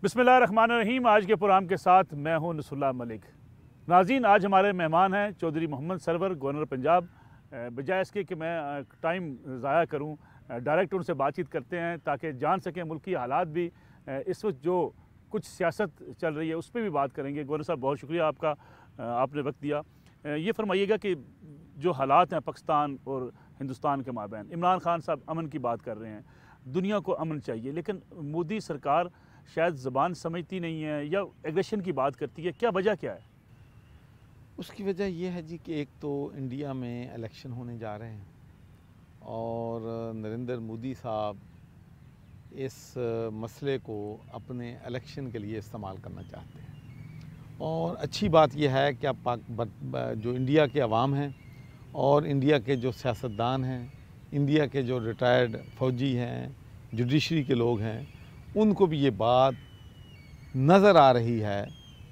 बिस्मिल्लाहिर्रहमानिर्रहीम। आज के प्रोग्राम के साथ मैं हूं नसरुल्लाह मलिक। नाज़रीन, आज हमारे मेहमान हैं चौधरी मोहम्मद सरवर, गवर्नर पंजाब। बजाय इसके कि मैं टाइम ज़ाया करूं, डायरेक्ट उनसे बातचीत करते हैं ताकि जान सकें मुल्क की हालात भी। इस वक्त जो कुछ सियासत चल रही है उस पर भी बात करेंगे। गवर्नर साहब, बहुत शुक्रिया आपका, आपने वक्त दिया। ये फरमाइएगा कि जो हालात हैं पाकिस्तान और हिंदुस्तान के माबैन, इमरान खान साहब अमन की बात कर रहे हैं, दुनिया को अमन चाहिए, लेकिन मोदी सरकार शायद ज़बान समझती नहीं है या एग्रेशन की बात करती है। क्या वजह क्या है? उसकी वजह यह है जी कि एक तो इंडिया में इलेक्शन होने जा रहे हैं और नरेंद्र मोदी साहब इस मसले को अपने इलेक्शन के लिए इस्तेमाल करना चाहते हैं। और अच्छी बात यह है कि अब जो इंडिया के अवाम हैं और इंडिया के जो सियासतदान हैं, इंडिया के जो रिटायर्ड फ़ौजी हैं, जुडिशरी के लोग हैं, उनको भी ये बात नज़र आ रही है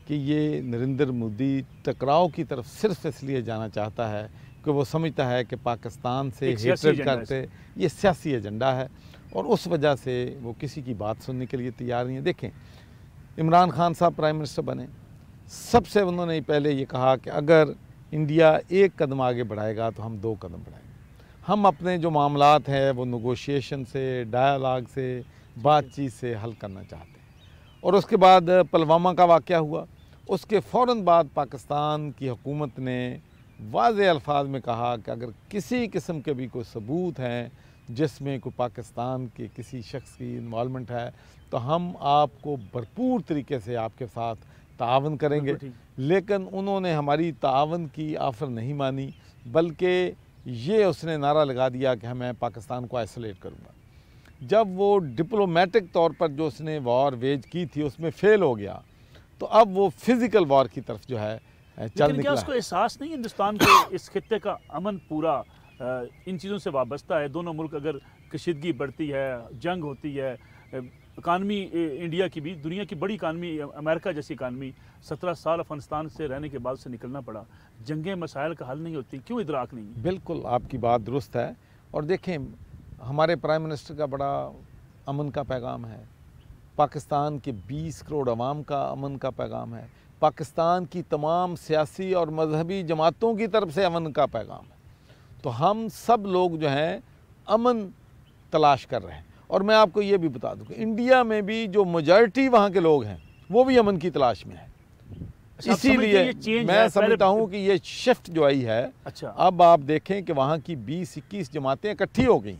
कि ये नरेंद्र मोदी टकराव की तरफ सिर्फ इसलिए जाना चाहता है कि वो समझता है कि पाकिस्तान से हेट्रेड करते ये सियासी एजेंडा है और उस वजह से वो किसी की बात सुनने के लिए तैयार नहीं है। देखें, इमरान खान साहब प्राइम मिनिस्टर बने, सबसे उन्होंने पहले ये कहा कि अगर इंडिया एक कदम आगे बढ़ाएगा तो हम 2 कदम बढ़ाएंगे। हम अपने जो मामलात हैं वो नेगोशिएशन से, डायलॉग से, बातचीत से हल करना चाहते हैं। और उसके बाद पुलवामा का वाक़या हुआ, उसके फ़ौरन बाद पाकिस्तान की हुकूमत ने वाज़ेह अल्फाज में कहा कि अगर किसी किस्म के भी कोई सबूत हैं जिसमें कोई पाकिस्तान के किसी शख्स की इन्वॉल्वमेंट है तो हम आपको भरपूर तरीके से आपके साथ तावन करेंगे। लेकिन उन्होंने हमारी तावन की ऑफ़र नहीं मानी, बल्कि ये उसने नारा लगा दिया कि मैं पाकिस्तान को आइसोलेट करूँगा। जब वो डिप्लोमेटिक तौर पर जो उसने वॉर वेज की थी उसमें फेल हो गया तो अब वो फिज़िकल वॉर की तरफ जो है चल निकला। क्या उसको एहसास नहीं हिंदुस्तान के इस खित्ते का अमन पूरा इन चीज़ों से वाबस्ता है? दोनों मुल्क अगर कशीदगी बढ़ती है, जंग होती है, इकानमी इंडिया की भी, दुनिया की बड़ी इकानमी, अमेरिका जैसी इकानमी, 17 साल अफगानिस्तान से रहने के बाद से निकलना पड़ा, जंगें मसाइल का हल नहीं होती, क्यों इदराक नहीं? बिल्कुल आपकी बात दुरुस्त है। और देखें, हमारे प्राइम मिनिस्टर का बड़ा अमन का पैगाम है, पाकिस्तान के 20 करोड़ अवाम का अमन का पैगाम है, पाकिस्तान की तमाम सियासी और मजहबी जमातों की तरफ से अमन का पैगाम है। तो हम सब लोग जो हैं अमन तलाश कर रहे हैं। और मैं आपको ये भी बता दूं कि इंडिया में भी जो मेजॉरिटी वहाँ के लोग हैं वो भी अमन की तलाश में है। इसीलिए मैं समझता हूँ कि ये शिफ्ट जो आई है, अब आप देखें कि वहाँ की 20-21 जमातें इकट्ठी हो गई,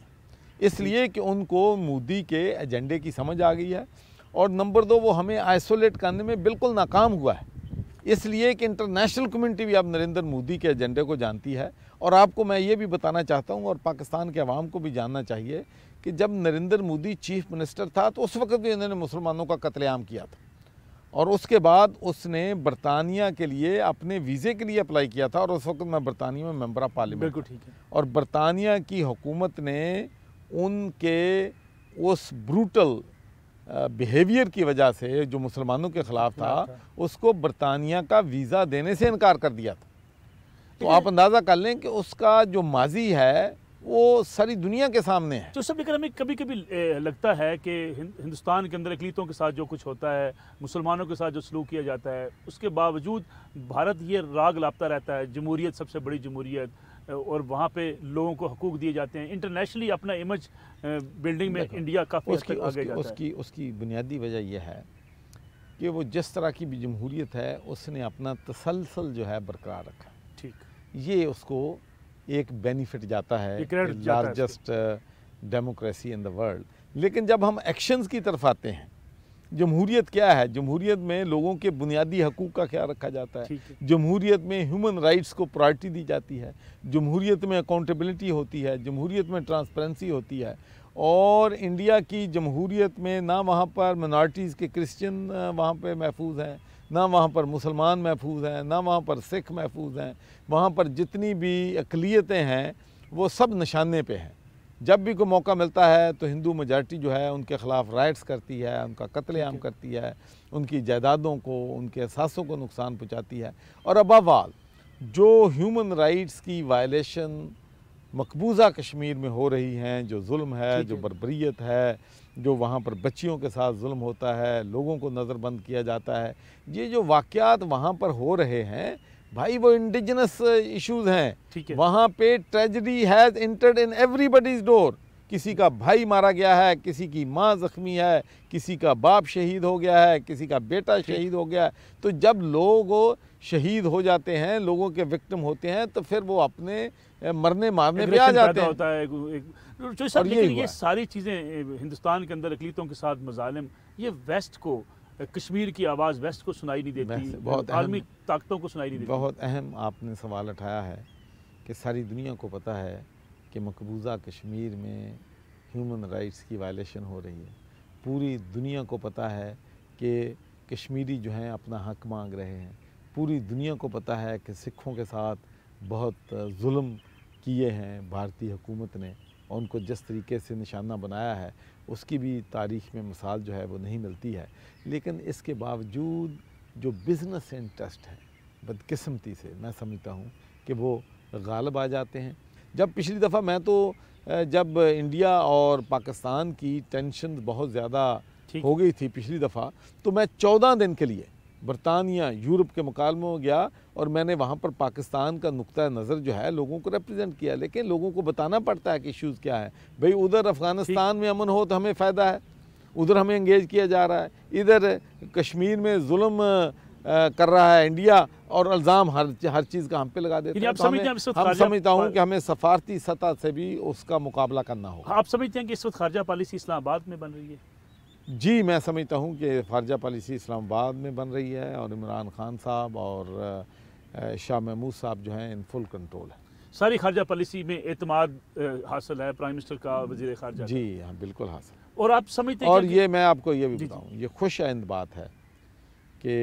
इसलिए कि उनको मोदी के एजेंडे की समझ आ गई है। और नंबर 2, वो हमें आइसोलेट करने में बिल्कुल नाकाम हुआ है, इसलिए कि इंटरनेशनल कम्युनिटी भी अब नरेंद्र मोदी के एजेंडे को जानती है। और आपको मैं ये भी बताना चाहता हूँ और पाकिस्तान के अवाम को भी जानना चाहिए कि जब नरेंद्र मोदी चीफ मिनिस्टर था तो उस वक्त भी उन्होंने मुसलमानों का कत्लेआम किया था और उसके बाद उसने बरतानिया के लिए अपने वीज़े के लिए अप्लाई किया था और उस वक्त मैं बरतानिया में मेंबर ऑफ पार्लियामेंट। बिल्कुल ठीक है। और बरतानिया की हुकूमत ने उनके उस ब्रूटल बिहेवियर की वजह से जो मुसलमानों के ख़िलाफ़ था उसको बरतानिया का वीज़ा देने से इनकार कर दिया था। तो आप अंदाज़ा कर लें कि उसका जो माजी है वो सारी दुनिया के सामने है। तो सब लेकर हमें कभी कभी लगता है कि हिंदुस्तान के अंदर अक़लीतों के साथ जो कुछ होता है, मुसलमानों के साथ जो सलूक किया जाता है, उसके बावजूद भारत ये राग लापता रहता है, जमहूरियत सबसे बड़ी जमहूरियत, और वहाँ पे लोगों को हकूक़ दिए जाते हैं। इंटरनेशनली अपना इमेज बिल्डिंग में इंडिया काफ़ी आगे जाता है। उसकी बुनियादी वजह यह है कि वो जिस तरह की भी जमहूरियत है उसने अपना तसलसल जो है बरकरार रखा। ठीक, ये उसको एक बेनिफिट जाता है, largest democracy in the world. लेकिन जब हम एक्शंस की तरफ आते हैं, जमहूरियत क्या है? जमहूरियत में लोगों के बुनियादी हकूक़ का ख्याल रखा जाता है, जमहूरियत में ह्यूमन राइट्स को प्रायोरिटी दी जाती है, जमहूरियत में अकाउंटेबिलिटी होती है, जमहूरियत में ट्रांसपेरेंसी होती है। और इंडिया की जमहूरियत में ना वहाँ पर मिनॉरिटीज़ के क्रिश्चियन वहाँ पे महफूज हैं, ना वहाँ पर मुसलमान महफूज हैं, ना वहाँ पर सिख महफूज हैं। वहाँ पर जितनी भी अक़लियतें हैं वो सब निशाने पे हैं। जब भी कोई मौका मिलता है तो हिंदू मेजॉरिटी जो है उनके ख़िलाफ़ राइट्स करती है, उनका कत्लेआम करती है, उनकी जायदादों को, उनके असासों को नुकसान पहुँचाती है। और अबव ऑल जो ह्यूमन राइट्स की वायलेशन मकबूजा कश्मीर में हो रही हैं, जो जुल्म है, जो बर्बरियत है, जो वहाँ पर बच्चियों के साथ जुल्म होता है, लोगों को नज़रबंद किया जाता है, ये जो वाक़यात वहाँ पर हो रहे हैं भाई, वो इंडिजिनस इश्यूज़ हैं। वहाँ पे tragedy has entered in everybody's door. किसी का भाई मारा गया है, किसी की माँ ज़ख्मी है, किसी का बाप शहीद हो गया है, किसी का बेटा शहीद हो गया है। तो जब लोग शहीद हो जाते हैं, लोगों के विक्टिम होते हैं, तो फिर वो अपने मरने मारने पे आ जाते हैं। होता है जो सब, लेकिन ये सारी चीज़ें हिंदुस्तान के अंदर अक़लीतों के साथ मज़ालिम, ये वेस्ट को, कश्मीर की आवाज़ वेस्ट को सुनाई नहीं देती, बहुत आलमी ताकतों को सुनाई नहीं देती। बहुत अहम आपने सवाल उठाया है कि सारी दुनिया को पता है कि मकबूजा कश्मीर में ह्यूमन राइट्स की वायलेशन हो रही है। पूरी दुनिया को पता है कि कश्मीरी जो हैं अपना हक मांग रहे हैं। पूरी दुनिया को पता है कि सिखों के साथ बहुत जुल्म किए हैं भारतीय हुकूमत ने, और उनको जिस तरीके से निशाना बनाया है उसकी भी तारीख़ में मिसाल जो है वो नहीं मिलती है। लेकिन इसके बावजूद जो बिज़नेस इंटरेस्ट है, बदकिस्मती से मैं समझता हूँ कि वो गालिब आ जाते हैं। जब पिछली दफ़ा मैं तो जब इंडिया और पाकिस्तान की टेंशन बहुत ज़्यादा हो गई थी पिछली दफ़ा, तो मैं 14 दिन के लिए बरतानिया यूरोप के मुकालमों में गया और मैंने वहाँ पर पाकिस्तान का नुक्ता नज़र जो है लोगों को रिप्रेजेंट किया। लेकिन लोगों को बताना पड़ता है कि इश्यूज़ क्या है। भाई उधर अफ़गानिस्तान में अमन हो तो हमें फ़ायदा है, उधर हमें इंगेज किया जा रहा है, इधर कश्मीर में जुल्म कर रहा है इंडिया, और इल्ज़ाम हर चीज़ का हम पे लगा देते हैं। तो हम समझता हूँ कि हमें सफारती सतह से भी उसका मुकाबला करना होगा। आप समझते हैं कि इस वक्त खारजा पॉलिसी इस्लामाबाद में बन रही है? जी, मैं समझता हूँ कि खारजा पॉलिसी इस्लामाबाद में बन रही है, और इमरान खान साहब और शाह महमूद साहब जो हैं इन फुल कंट्रोल है। सारी खारजा पॉलिसी में एतमाद हासिल है प्राइम मिनिस्टर का, वज़ीर खारजा? जी हाँ, बिल्कुल हासिल। और आप समझते हैं, और ये मैं आपको ये भी बताऊँ, ये खुश आइंद बात है कि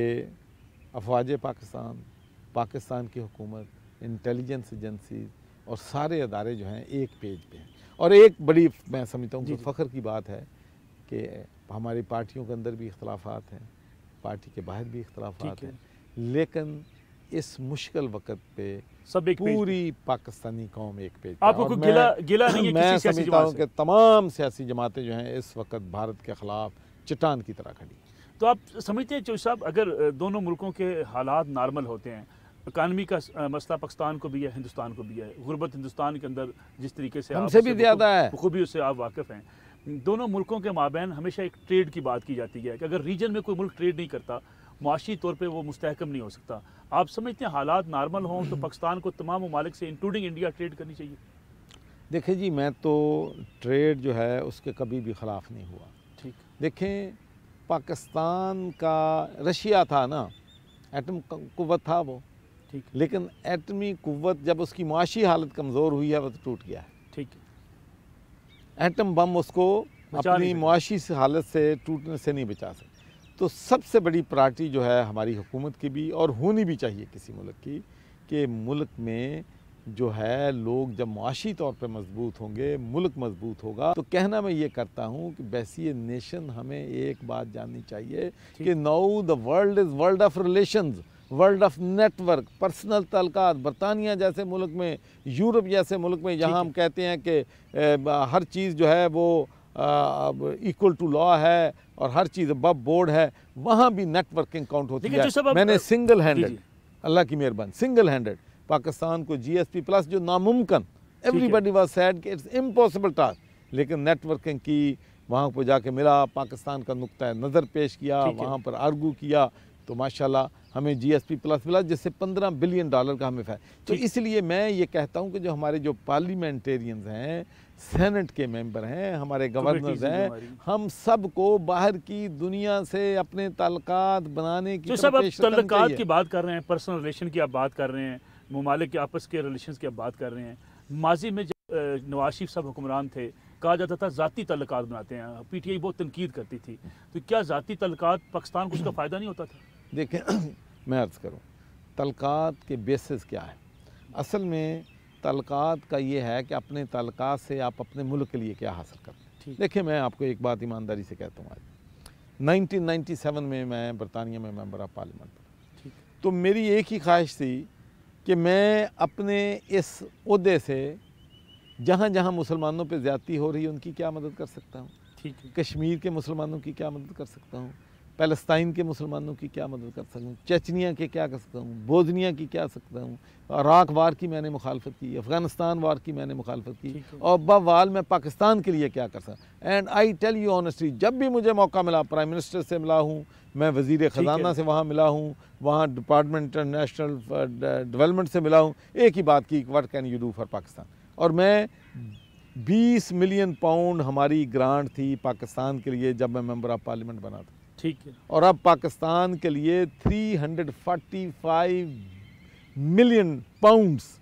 अफवाज पाकिस्तान, पाकिस्तान की हुकूमत, इंटेलिजेंस एजेंसी और सारे अदारे जो हैं एक पेज पे हैं। और एक बड़ी मैं समझता हूँ कि फ़ख्र की बात है कि हमारी पार्टियों के अंदर भी इख्तलाफात हैं, पार्टी के बाहर भी इख्तलाफात हैं, लेकिन इस मुश्किल वक़्त पे सब एक पूरी पाकिस्तानी कौम एक पेज। आपको कोई गिला नहीं है? मैं समझता हूँ कि तमाम सियासी जमातें जो हैं इस वक्त भारत के ख़िलाफ़ चट्टान की तरह खड़ी। तो आप समझते हैं चौधरी साहब, अगर दोनों मुल्कों के हालात नॉर्मल होते हैं, इकानमी का मसला पाकिस्तान को भी है, हिंदुस्तान को भी है, गुर्बत हिंदुस्तान के अंदर जिस तरीके से हमसे भी ज़्यादा है, खूबी उससे आप वाकिफ़ हैं, दोनों मुल्कों के माबैन हमेशा एक ट्रेड की बात की जाती है कि अगर रीजन में कोई मुल्क ट्रेड नहीं करता, मुआशी तौर पे वो मुस्तहकम नहीं हो सकता। आप समझते हैं हालात नॉर्मल हों तो पाकिस्तान को तमाम ममालिक से इंक्लूडिंग इंडिया ट्रेड करनी चाहिए? देखिए जी, मैं तो ट्रेड जो है उसके कभी भी ख़िलाफ़ नहीं हुआ। ठीक, देखें पाकिस्तान का रशिया था ना, एटम कुव्वत था वो, ठीक, लेकिन एटमी कुव्वत जब उसकी मुआशी हालत कमज़ोर हुई है वो तो टूट गया है। ठीक, एटम बम उसको अपनी मुआशी हालत से टूटने से नहीं बचा सकता। तो सबसे बड़ी प्रायोरिटी जो है हमारी हुकूमत की भी, और होनी भी चाहिए किसी मुल्क की, कि मुल्क में जो है लोग जब मुआशी तौर पे मजबूत होंगे, मुल्क मजबूत होगा। तो कहना मैं ये करता हूँ कि वैसी नेशन हमें एक बात जाननी चाहिए कि now the world is world of relations, world of network, personal तल्कात। बरतानिया जैसे मुल्क में, यूरोप जैसे मुल्क में, जहाँ हम कहते हैं कि हर चीज़ जो है वो इक्वल टू लॉ है और हर चीज़ अबव बोर्ड है, वहाँ भी नेटवर्किंग काउंट होती है। मैंने सिंगल हैंडेड, अल्लाह की मेहरबानी, सिंगल हैंडेड पाकिस्तान को GSP प्लस जो नामुमकिन, एवरीबडी वाज सैड कि इट्स इम्पॉसिबल टास्क, लेकिन नेटवर्किंग की, वहाँ पर जाके मिला, पाकिस्तान का नुक्ता नज़र पेश किया, वहाँ पर आर्गू किया, तो माशाल्लाह हमें GSP प्लस मिला, जिससे $15 बिलियन का हमें फ़ायदा। तो इसलिए मैं ये कहता हूँ कि जो हमारे जो पार्लियामेंटेरियंस हैं, सेनेट के मेंबर हैं, हमारे गवर्नर्स हैं, हम सब को बाहर की दुनिया से अपने ताल्लुकात बनाने की, जो सब आप ताल्लुकात की बात कर रहे हैं, पर्सनल रिलेशन की आप बात कर रहे हैं, ममालिक के आपस के रिलेशंस की आप बात कर रहे हैं, माजी में जब नवाज शरीफ साहब हुक्मरान थे, कहा जाता था ज़ाती ताल्लुकात बनाते हैं, PTI बहुत तनकीद करती थी, तो क्या ज़ाती ताल्लुकात पाकिस्तान को उसका फ़ायदा नहीं होता था? देखें मैं अर्ज़ करूँ, ताल्लुकात के बेसिस क्या है? असल में ताल्लुकात का ये है कि अपने ताल्लुकात से आप अपने मुल्क के लिए क्या हासिल करते हैं। देखिए मैं आपको एक बात ईमानदारी से कहता हूँ, आज 1997 में मैं बरतानिया में मेंबर ऑफ पार्लियामेंट था, तो मेरी एक ही ख्वाहिश थी कि मैं अपने इस ओहदे से जहाँ जहाँ मुसलमानों पे ज़्यादती हो रही है उनकी क्या मदद कर सकता हूँ, ठीक है, कश्मीर के मुसलमानों की क्या मदद कर सकता हूँ, पैलेस्ताइन के मुसलमानों की क्या मदद कर सकता हूँ, चेचनिया के क्या कर सकता हूँ, बोस्निया की क्या सकता हूँ, इराक वार की मैंने मुखालफत की, अफ़गानिस्तान वार की मैंने मुखालफत की, ठीक है। और बवाल मैं पाकिस्तान के लिए क्या कर सकता। And I tell you honestly, जब भी मुझे मौका मिला, प्राइम मिनिस्टर से मिला हूँ, मैं वज़ीर ख़जाना से वहाँ मिला हूँ, वहाँ डिपार्टमेंट इंटरनेशनल डेवलपमेंट से मिला हूँ, एक ही बात की, what can you do for Pakistan. और मैं 20 मिलियन पाउंड हमारी ग्रांट थी पाकिस्तान के लिए जब मैं मेंबर ऑफ पार्लियामेंट बना था, ठीक है, और अब पाकिस्तान के लिए 345 मिलियन पाउंड्स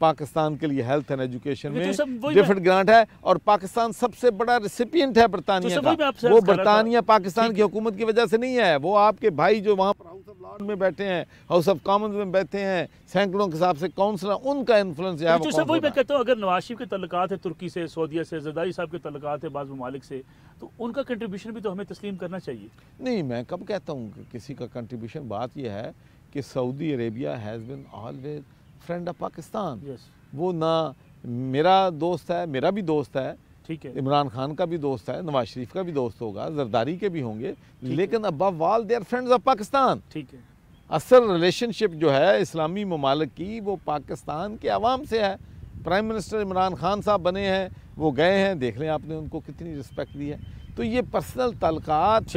पाकिस्तान के लिए हेल्थ एंड एजुकेशन में डिफरेंट ग्रांट है, और पाकिस्तान सबसे बड़ा रिसिपिएंट है बरतानिया का। वो बरतानिया पाकिस्तान की हुकूमत की वजह से नहीं है, वो आपके भाई जो वहाँ पर हाउस ऑफ लॉर्ड में बैठे हैं, हाउस ऑफ कॉमन्स में बैठे हैं, सैकड़ों के हिसाब से काउंसलर, उनका इन्फ्लुएंस है। वही मैं कहता हूँ, अगर नवाज शरीफ के तल्लुकात है तुर्की से, सऊदीया से, जरदारी साहब के तल्लुकात है बाज़ ममालिक से, तो उनका कंट्रीब्यूशन भी तो हमें तस्लीम करना चाहिए। नहीं, मैं कब कहता हूँ कि किसी का कंट्रीब्यूशन, बात यह है कि Saudi Arabia has been always friend of Pakistan. वो ना मेरा दोस्त है, मेरा भी दोस्त है, ठीक है, इमरान खान का भी दोस्त है, नवाज शरीफ का भी दोस्त होगा, जरदारी के भी होंगे, लेकिन above all they are friends of Pakistan. ठीक है, असल रिलेशनशिप जो है इस्लामी ममालिक की वो पाकिस्तान के अवाम से है। प्राइम मिनिस्टर इमरान खान साहब बने हैं, वो गए हैं, देख लें आपने उनको कितनी रिस्पेक्ट दी है। तो ये पर्सनल तल्लुकात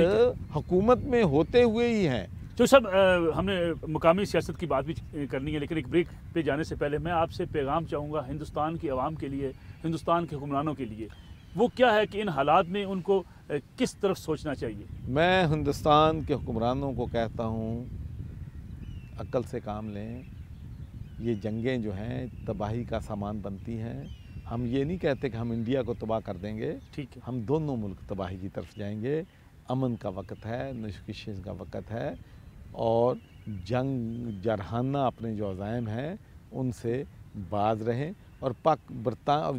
हुकूमत में होते हुए ही हैं। तो सब हमने मुकामी सियासत की बात भी करनी है, लेकिन एक ब्रेक पे जाने से पहले मैं आपसे पैगाम चाहूँगा हिंदुस्तान की आवाम के लिए, हिंदुस्तान के हुक्मरानों के लिए। वो क्या है कि इन हालात में उनको किस तरफ सोचना चाहिए? मैं हिंदुस्तान के हुक्मरानों को कहता हूँ, अक्ल से काम लें। ये जंगें जो हैं तबाही का सामान बनती हैं। हम ये नहीं कहते कि हम इंडिया को तबाह कर देंगे, ठीक है, हम दोनों मुल्क तबाही की तरफ जाएंगे। अमन का वक़्त है, नशोशिश का वक़्त है, और जंग जरहाना अपने जो अज़ाइम हैं उनसे बाज रहें। और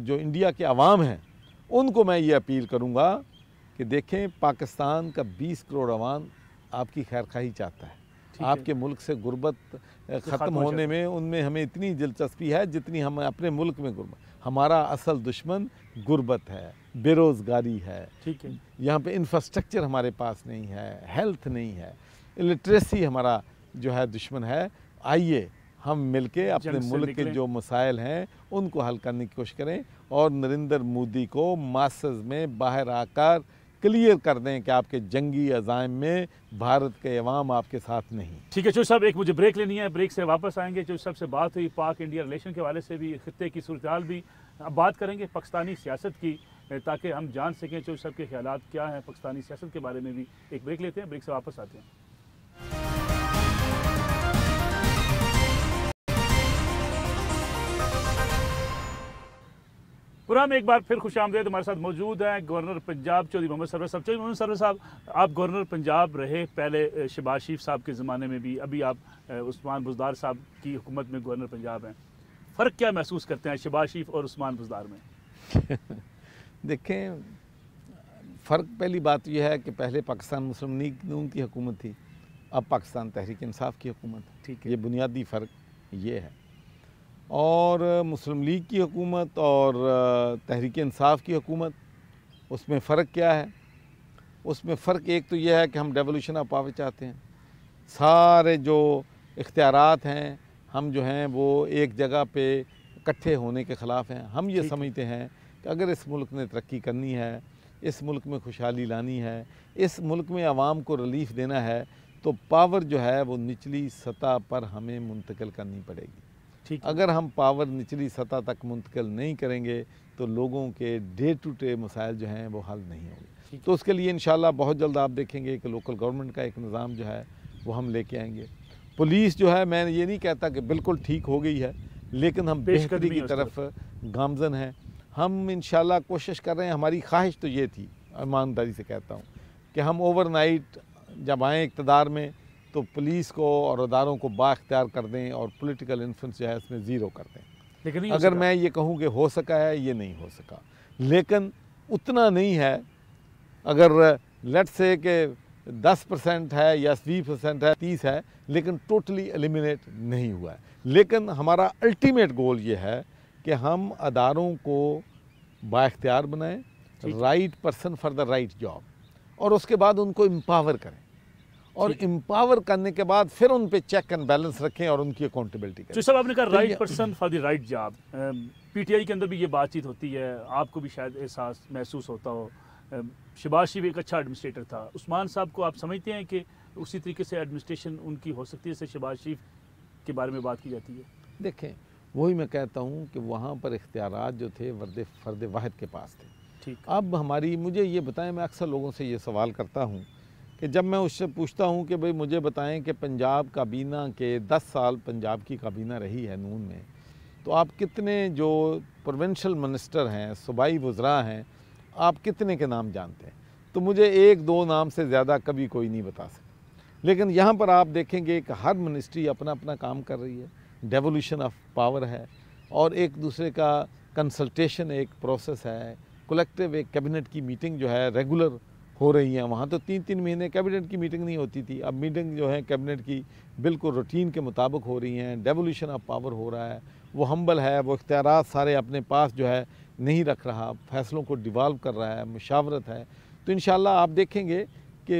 जो इंडिया के अवाम हैं उनको मैं ये अपील करूँगा कि देखें, पाकिस्तान का 20 करोड़ अवाम आपकी खैरखाही चाहता है। आपके मुल्क से गुर्बत ख़त्म होने में उनमें हमें इतनी दिलचस्पी है जितनी हम अपने मुल्क में गुर्बत। हमारा असल दुश्मन गुर्बत है, बेरोज़गारी है, ठीक है, यहाँ पे इंफ्रास्ट्रक्चर हमारे पास नहीं है, हेल्थ नहीं है, इलिटरेसी हमारा जो है दुश्मन है। आइए हम मिलके अपने मुल्क के जो मसाइल हैं उनको हल करने की कोशिश करें, और नरेंद्र मोदी को मासेस में बाहर आकर क्लियर कर दें कि आपके जंगी अज़ाइम में भारत के अवाम आपके साथ नहीं। ठीक है चौधरी साहब, एक मुझे ब्रेक लेनी है, ब्रेक से वापस आएंगे। चौधरी साहब से बात हुई पाक इंडिया रिलेशन के हवाले से भी, खित्ते की सूरत हाल भी, अब बात करेंगे पाकिस्तानी सियासत की, ताकि हम जान सकें चौधरी साहब के ख्यालात क्या हैं पाकिस्तानी सियासत के बारे में भी। एक ब्रेक लेते हैं, ब्रेक से वापस आते हैं। पूरा में एक बार फिर खुशामदीद। हमारे साथ मौजूद हैं गवर्नर पंजाब चौधरी मोहम्मद सरवर साहब। चौधरी मोहम्मद सरवर साहब, आप गवर्नर पंजाब रहे पहले शहबाज शरीफ साहब के ज़माने में भी, अभी आप उस्मान बुज़दार साहब की हुकूमत में गवर्नर पंजाब हैं। फ़र्क क्या महसूस करते हैं शहबाज शरीफ और उस्मान बुज़दार में? देखें, फ़र्क पहली बात यह है कि पहले पाकिस्तान मुस्लिम लीग नून की हुकूमत थी, अब पाकिस्तान तहरीक इंसाफ की हुकूमत है। ठीक है, ये बुनियादी फ़र्क ये है। और मुस्लिम लीग की हुकूमत और तहरीक इंसाफ की हुकूमत, उसमें फ़र्क क्या है? उसमें फ़र्क एक तो यह है कि हम डेवोल्यूशन ऑफ पावर चाहते हैं। सारे जो इख्तियारात हैं हम जो हैं वो एक जगह पे इकट्ठे होने के ख़िलाफ़ हैं। हम ये समझते हैं कि अगर इस मुल्क ने तरक्की करनी है, इस मुल्क में खुशहाली लानी है, इस मुल्क में आवाम को रिलीफ देना है, तो पावर जो है वो निचली सतह पर हमें मुंतकिल करनी पड़ेगी। अगर हम पावर निचली सतह तक मुंतकिल नहीं करेंगे तो लोगों के डे टू डे मसाइल जो हैं वो हल नहीं होंगे। तो उसके लिए इंशाल्लाह बहुत जल्द आप देखेंगे कि लोकल गवर्नमेंट का एक निज़ाम जो है वो हम लेके आएंगे। पुलिस जो है, मैं ये नहीं कहता कि बिल्कुल ठीक हो गई है, लेकिन हम बेहतरी की तरफ गामजन हैं। हम इंशाल्लाह कोशिश कर रहे हैं। हमारी ख्वाहिश तो ये थी, ईमानदारी से कहता हूँ, कि हम ओवरनाइट जब आएँ इक़्तिदार में तो पुलिस को और अदारों को बाख्तियार कर दें और पॉलिटिकल इन्फ्लुएंस जो है इसमें ज़ीरो कर दें। लेकिन अगर मैं ये कहूँ कि हो सका है, ये नहीं हो सका, लेकिन उतना नहीं है। अगर लेट से कि 10% है या 20% है, 30 है, लेकिन टोटली एलिमिनेट नहीं हुआ है। लेकिन हमारा अल्टीमेट गोल ये है कि हम अदारों को बाइख्तियार बनाएं, right person for the right job, और उसके बाद उनको एम्पावर करें, और एम्पावर करने के बाद फिर उन पे चेक एंड बैलेंस रखें और उनकी अकाउंटेबिलिटी करें। जो सब आपने कहा right person for the right job, PTI के अंदर भी ये बातचीत होती है, आपको भी शायद एहसास महसूस होता हो। शहबाज शरीफ एक अच्छा एडमिनिस्ट्रेटर था, उस्मान साहब को आप समझते हैं कि उसी तरीके से एडमिनिस्ट्रेशन उनकी हो सकती है जैसे शहबाज शरीफ के बारे में बात की जाती है? देखें, वही मैं कहता हूँ कि वहाँ पर इख्तियारात जो थे फ़र्द वाहिद के पास थे। ठीक। अब हमारी, मुझे ये बताएं, मैं अक्सर लोगों से ये सवाल करता हूँ कि जब मैं उससे पूछता हूँ कि भाई मुझे बताएं कि पंजाब काबीना के 10 साल पंजाब की काबीना रही है नून में, तो आप कितने जो प्रोविंशियल मिनिस्टर हैं, सूबाई वज़रा हैं, आप कितने के नाम जानते हैं? तो मुझे 1-2 नाम से ज़्यादा कभी कोई नहीं बता सकता। लेकिन यहाँ पर आप देखेंगे कि हर मिनिस्ट्री अपना अपना काम कर रही है, डेवोल्यूशन ऑफ पावर है, और एक दूसरे का कंसल्टेशन एक प्रोसेस है, कलेक्टिव एक कैबिनेट की मीटिंग जो है रेगुलर हो रही है। वहाँ तो 3-3 महीने कैबिनेट की मीटिंग नहीं होती थी, अब मीटिंग जो है कैबिनेट की बिल्कुल रूटीन के मुताबिक हो रही हैं, डेवोल्यूशन ऑफ पावर हो रहा है। वो हम्बल है, वो इख्तियारात सारे अपने पास जो है नहीं रख रहा, फैसलों को डिवॉल्व कर रहा है, मुशावरत है। तो इंशाल्लाह आप देखेंगे कि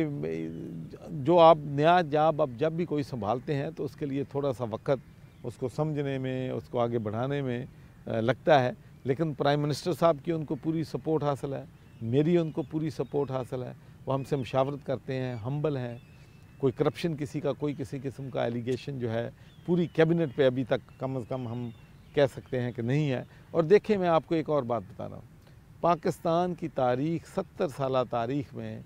जो आप नया जॉब अब जब भी कोई संभालते हैं तो उसके लिए थोड़ा सा वक्त उसको समझने में, उसको आगे बढ़ाने में लगता है, लेकिन प्राइम मिनिस्टर साहब की उनको पूरी सपोर्ट हासिल है, मेरी उनको पूरी सपोर्ट हासिल है। वो हमसे मुशावरत करते हैं, हम्बल हैं, कोई करप्शन किसी का, कोई किसी किस्म का एलिगेशन जो है पूरी कैबिनेट पे अभी तक कम से कम हम कह सकते हैं कि नहीं है। और देखिए, मैं आपको एक और बात बता रहा हूँ, पाकिस्तान की तारीख 70 साल तारीख में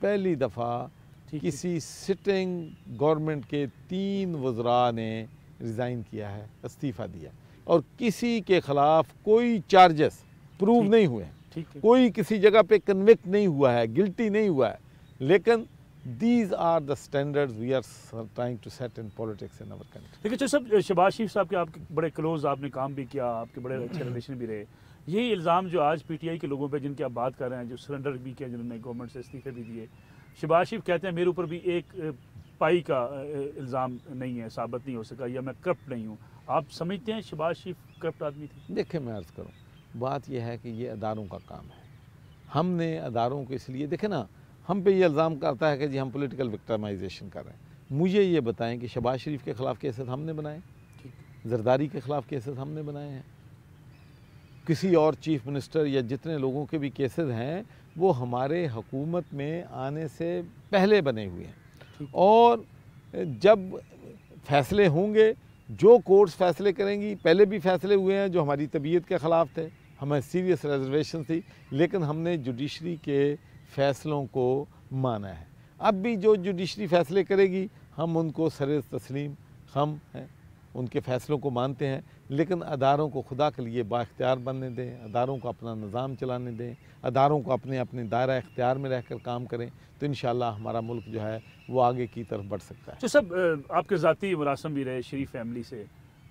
पहली दफ़ा किसी सिटिंग गवर्नमेंट के 3 वज़रा ने रिज़ाइन किया है, इस्तीफ़ा दिया, और किसी के ख़िलाफ़ कोई चार्जेस प्रूव नहीं हुए हैं, कोई किसी जगह पे कन्विक्ट नहीं हुआ है, गिल्टी नहीं हुआ है। लेकिन these are the standards we are trying to set in politics in our country. देखिए जो सब शहबाज शरीफ साहब के आपके बड़े क्लोज, आपने काम भी किया, आपके बड़े अच्छे रिलेशन भी रहे, यही इल्ज़ाम जो आज पीटीआई के लोगों पे जिनके आप बात कर रहे हैं, जो सरेंडर भी किया, जिन्होंने गवर्नमेंट से इस्तीफे भी दिए, शहबाज शरीफ कहते हैं मेरे ऊपर भी एक पाई का इल्ज़ाम नहीं है, साबित नहीं हो सका, या मैं करप्ट नहीं हूँ। आप समझते हैं शहबाज शरीफ करप्ट आदमी थे? देखिए, मैं अर्ज़ करूँ, बात यह है कि ये अदारों का काम है। हमने अदारों को इसलिए, देखे ना, हम पे ये इल्ज़ाम करता है कि जी हम पॉलिटिकल विक्टिमाइजेशन कर रहे हैं। मुझे ये बताएं कि शहबाज शरीफ के ख़िलाफ़ केसेस हमने बनाए, जरदारी के ख़िलाफ़ केसेस हमने बनाए हैं, किसी और चीफ मिनिस्टर या जितने लोगों के भी केसेस हैं वो हमारे हुकूमत में आने से पहले बने हुए हैं। और जब फैसले होंगे, जो कोर्ट्स फैसले करेंगी, पहले भी फैसले हुए हैं जो हमारी तबीयत के ख़िलाफ़ थे, हमें सीरियस रिजर्वेशन थी, लेकिन हमने जुडिशरी के फ़ैसलों को माना है। अब भी जो जुडिशरी फ़ैसले करेगी हम उनको सरे तस्लीम हम हैं, उनके फ़ैसलों को मानते हैं, लेकिन अदारों को खुदा के लिए बाइख्तियार बनने दें, अदारों को अपना निज़ाम चलाने दें, अदारों को अपने अपने दायरा इख्तियार में रहकर काम करें, तो इंशाअल्लाह हमारा मुल्क जो है वो आगे की तरफ बढ़ सकता है। तो सब आपके ज़ाती मुरासम भी रहे शरीफ फैमिली से,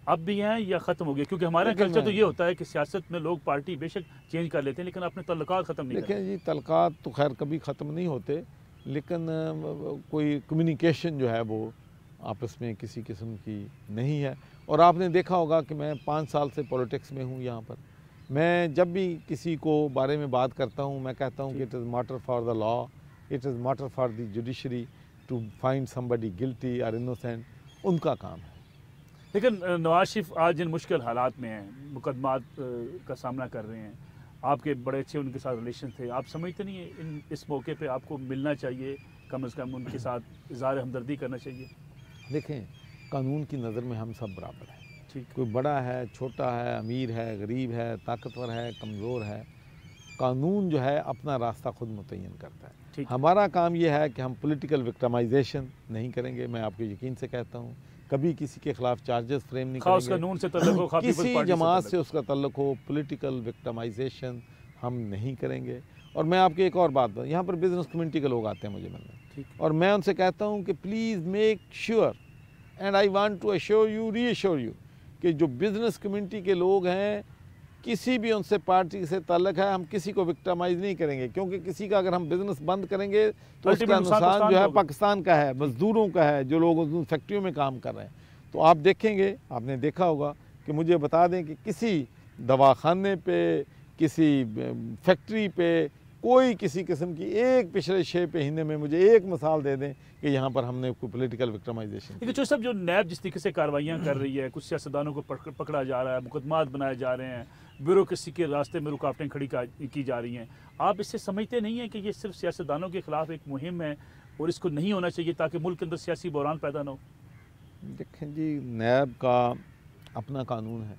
अब भी हैं या ख़त्म हो गए? क्योंकि हमारा कल्चर तो ये होता है कि सियासत में लोग पार्टी बेशक चेंज कर लेते हैं, लेकिन अपने तल्लुकात ख़त्म नहीं करते। देखें जी, तल्लुकात तो खैर कभी ख़त्म नहीं होते, लेकिन कोई कम्युनिकेशन जो है वो आपस में किसी किस्म की नहीं है। और आपने देखा होगा कि मैं 5 साल से पॉलिटिक्स में हूँ यहाँ पर। मैं जब भी किसी को बारे में बात करता हूँ, मैं कहता हूँ कि it is matter for the law, it is matter for the judiciary to find somebody guilty और इनोसेंट, उनका काम है। लेकिन नवाज शरीफ आज जिन मुश्किल हालात में हैं, मुकदमात का सामना कर रहे हैं, आपके बड़े अच्छे उनके साथ रिलेशन थे, आप समझते नहीं है इस मौके पे आपको मिलना चाहिए, कम से कम उनके साथ इज़हार हमदर्दी करना चाहिए? देखें, कानून की नज़र में हम सब बराबर हैं। ठीक, कोई बड़ा है, छोटा है, अमीर है, गरीब है, ताकतवर है, कमज़ोर है, कानून जो है अपना रास्ता खुद मुतय्यन करता है। हमारा काम यह है कि हम पॉलिटिकल विक्टिमाइजेशन नहीं करेंगे। मैं आपको यकीन से कहता हूँ, कभी किसी के खिलाफ चार्जेस फ्रेम नहीं करेंगे, कानून से तल्लुक हो, किसी जमात से उसका तल्लुक हो, पॉलिटिकल विक्टिमाइजेशन हम नहीं करेंगे। और मैं आपको एक और बात बताऊँ, यहाँ पर बिज़नेस कम्युनिटी के लोग आते हैं मुझे मिलने, और मैं उनसे कहता हूँ कि please make sure and I want to assure you, reassure you, कि जो बिज़नेस कम्युनिटी के लोग हैं, किसी भी उनसे पार्टी से ताल्लुक है, हम किसी को विक्टिमाइज़ नहीं करेंगे, क्योंकि किसी का अगर हम बिज़नेस बंद करेंगे तो उसका नुकसान जो है पाकिस्तान का है, मज़दूरों का है, जो लोग उन फैक्ट्रियों में काम कर रहे हैं। तो आप देखेंगे, आपने देखा होगा कि मुझे बता दें कि किसी दवाखाने पे, किसी फैक्ट्री पे, कोई किसी किस्म की एक पिछले 6 महीने में मुझे एक मिसाल दे दें कि यहाँ पर हमने कोई पॉलिटिकल विक्टिमाइजेशन। लेकिन जो सब जो नैब जिस तरीके से कार्रवाइयाँ कर रही है, कुछ सियासतदानों को पकड़ा जा रहा है, मुकदमात बनाए जा रहे हैं, ब्यूरोक्रेसी के रास्ते में रुकावटें खड़ी की जा रही हैं, आप इससे समझते नहीं हैं कि ये सिर्फ सियासतदानों के खिलाफ एक मुहिम है और इसको नहीं होना चाहिए ताकि मुल्क के अंदर सियासी बहरान पैदा ना हो? देखें जी, नैब का अपना कानून है,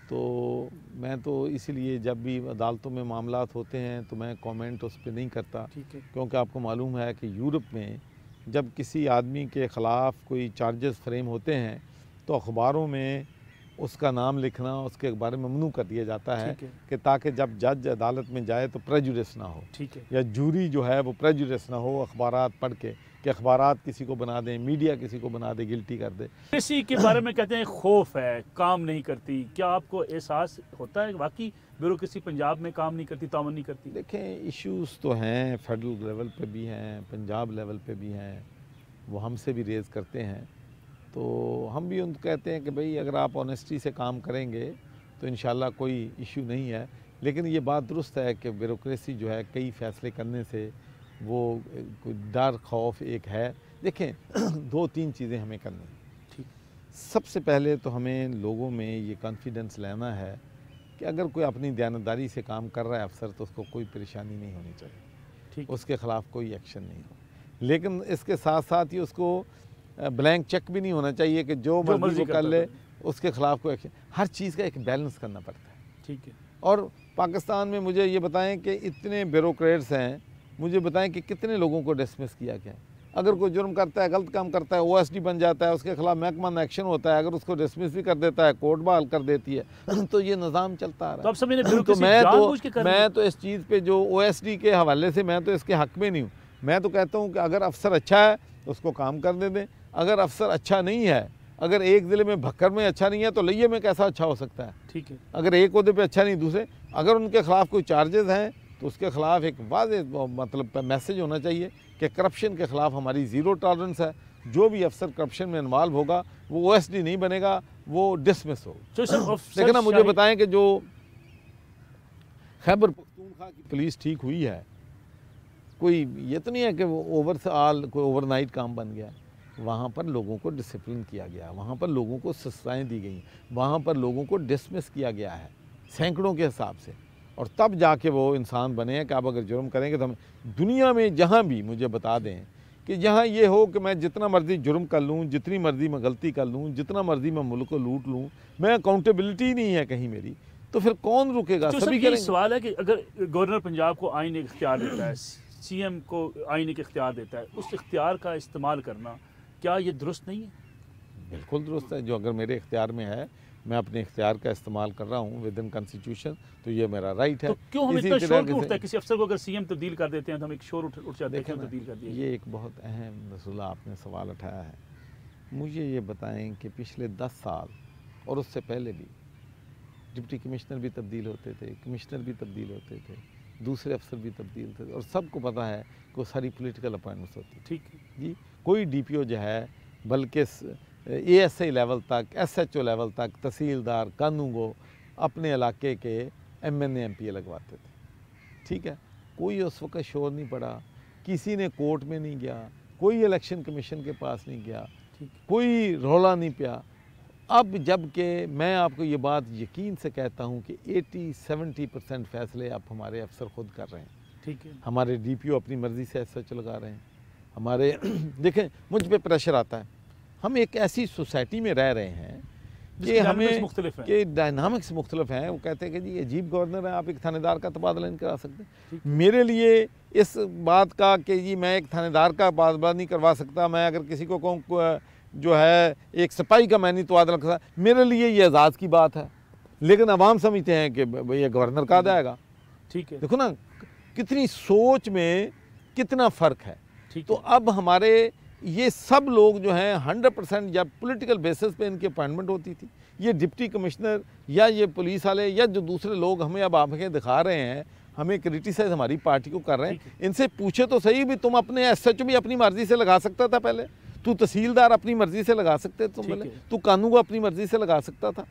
तो मैं तो इसीलिए जब भी अदालतों में मामलात होते हैं तो मैं कमेंट उस पर नहीं करता, क्योंकि आपको मालूम है कि यूरोप में जब किसी आदमी के ख़िलाफ़ कोई चार्जेस फ्रेम होते हैं तो अखबारों में उसका नाम लिखना, उसके बारे में ममनू कर दिया जाता है कि ताकि जब जज अदालत में जाए तो प्रेजुडिस ना हो, या जूरी जो है वो प्रेजुडिस ना हो अखबारात पढ़ के, कि अखबारात किसी को बना दें, मीडिया किसी को बना दे, गिल्टी कर दे। किसी के बारे में कहते हैं खौफ है, काम नहीं करती, क्या आपको एहसास होता है वाकई ब्यूरोक्रेसी पंजाब में काम नहीं करती, तावन नहीं करती? देखें, इश्यूज़ तो हैं, फेडरल लेवल पे भी हैं, पंजाब लेवल पे भी हैं, वो हमसे भी रेज़ करते हैं, तो हम भी उनको कहते हैं कि भाई अगर आप ऑनेस्टी से काम करेंगे तो इंशाल्लाह कोई इशू नहीं है। लेकिन ये बात दुरुस्त है कि ब्यूरोक्रेसी जो है कई फ़ैसले करने से वो कोई डर खौफ एक है। देखें 2-3 चीज़ें हमें करनी हैं। ठीक, सबसे पहले तो हमें लोगों में ये कॉन्फिडेंस लेना है कि अगर कोई अपनी दयानतदारी से काम कर रहा है अफसर, तो उसको कोई परेशानी नहीं होनी चाहिए, ठीक, उसके ख़िलाफ़ कोई एक्शन नहीं हो। लेकिन इसके साथ साथ ही उसको ब्लैंक चेक भी नहीं होना चाहिए कि जो मर्जी को कर ले, उसके ख़िलाफ़ कोई एक्शन। हर चीज़ का एक बैलेंस करना पड़ता है, ठीक है। और पाकिस्तान में मुझे ये बताएं कि इतने ब्यूरोक्रेट्स हैं, मुझे बताएं कि कितने लोगों को डिसमिस किया गया। अगर कोई जुर्म करता है, गलत काम करता है, OSD बन जाता है, उसके खिलाफ महकमा एक्शन होता है, अगर उसको डिसमिस भी कर देता है, कोर्ट बहाल कर देती है, तो ये निज़ाम चलता आ रहा है। तो मैं तो इस चीज़ पे जो OSD के हवाले से मैं तो इसके हक़ में नहीं हूँ। मैं तो कहता हूँ कि अगर अफसर अच्छा है तो उसको काम कर दे दें, अगर अफसर अच्छा नहीं है, अगर एक ज़िले में भक्कर में अच्छा नहीं है तो लइये में कैसा अच्छा हो सकता है, ठीक है। अगर एक ओहदे पे अच्छा नहीं, दूसरे अगर उनके खिलाफ कोई चार्जेस हैं तो उसके खिलाफ एक वाज़ेह मतलब मैसेज होना चाहिए कि करप्शन के ख़िलाफ़ हमारी ज़ीरो टॉलरेंस है। जो भी अफसर करप्शन में इन्वॉल्व होगा वो OSD नहीं बनेगा, वो डिसमिस होगा। लेकिन आप मुझे बताएं कि जो खैबर पख्तूनख्वा की पुलिस ठीक हुई है, कोई ये तो नहीं है कि वो कोई ओवरनाइट काम बन गया। वहाँ पर लोगों को डिसिप्लिन किया गया, वहाँ पर लोगों को सज़ाएं दी गई, वहाँ पर लोगों को डिसमिस किया गया है सैकड़ों के हिसाब से, और तब जाके वो इंसान बने हैं कि आप अगर जुर्म करेंगे तो हम दुनिया में जहाँ भी मुझे बता दें कि जहाँ ये हो कि मैं जितना मर्ज़ी जुर्म कर लूँ, जितनी मर्ज़ी मैं गलती कर लूँ, जितना मर्ज़ी मैं मुल्क को लूट लूँ, मैं अकाउंटेबिलिटी नहीं है कहीं मेरी, तो फिर कौन रुकेगा? सभी करेंगे। सवाल है कि अगर गवर्नर पंजाब को आईन एक इख्तियार देता है, CM को आईन एक इख्तियार देता है, उस इख्तियार का इस्तेमाल करना क्या ये दुरुस्त नहीं है? बिल्कुल दुरुस्त है। जो अगर मेरे इख्तियार में है, मैं अपने इख्तियार का इस्तेमाल कर रहा हूँ विद इन कॉन्स्टिट्यूशन, तो ये मेरा राइट है। तो क्यों हम इतना शोर क्यों उठता है? किसी अफसर को अगर CM तब्दील कर देते हैं तो हम एक शोर उठ जाते हैं, तब्दील कर दिया। ये एक बहुत अहम मसला आपने सवाल उठाया है। मुझे ये बताएं कि पिछले 10 साल और उससे पहले भी डिप्टी कमिश्नर भी तब्दील होते थे, कमिश्नर भी तब्दील होते थे, दूसरे अफसर भी तब्दील थे, और सबको पता है कि वो सारी पॉलिटिकल अपॉइंटमेंट्स होती। ठीक है जी। कोई DPO जो है, बल्कि ASI लेवल तक, SHO लेवल तक, तहसीलदार, कानूनगो अपने इलाके के MNA MPA लगवाते थे, ठीक है। कोई उस वक्त शोर नहीं पड़ा, किसी ने कोर्ट में नहीं गया, कोई इलेक्शन कमीशन के पास नहीं गया, कोई रौला नहीं पिया। अब जबकि मैं आपको ये बात यकीन से कहता हूँ कि 80-70% फैसले अब हमारे अफसर खुद कर रहे हैं, ठीक है। हमारे DPO अपनी मर्ज़ी से SHO लगा रहे हैं, हमारे देखें मुझ पे प्रेशर आता है। हम एक ऐसी सोसाइटी में रह रहे हैं कि हमें कि डायनामिक्स मुख्तलिफ हैं। वो कहते हैं कि जी अजीब गवर्नर है, आप एक थानेदार का तबादला नहीं करा सकते। मेरे लिए इस बात का कि जी मैं एक थानेदार का तबादला नहीं करवा सकता, मैं अगर किसी को कहूँ जो है एक सिपाही का मैं नहीं तबादला कर सकता, मेरे लिए ये एजाज़ की बात है। लेकिन अवाम समझते हैं कि भैया गवर्नर का आएगा, ठीक है। देखो ना कितनी सोच में कितना फ़र्क है। तो अब हमारे ये सब लोग जो हैं 100% जब पॉलिटिकल बेसिस पे इनकी अपॉइंटमेंट होती थी, ये डिप्टी कमिश्नर या ये पुलिस वाले या जो दूसरे लोग हमें अब आंखें दिखा रहे हैं, हमें क्रिटिसाइज हमारी पार्टी को कर रहे हैं, इनसे पूछे तो सही भी तुम अपने SHO भी अपनी मर्जी से लगा सकता था पहले, तू तहसीलदार अपनी मर्जी से लगा सकते तुम पहले, तू कानून को अपनी मर्जी से लगा सकता था,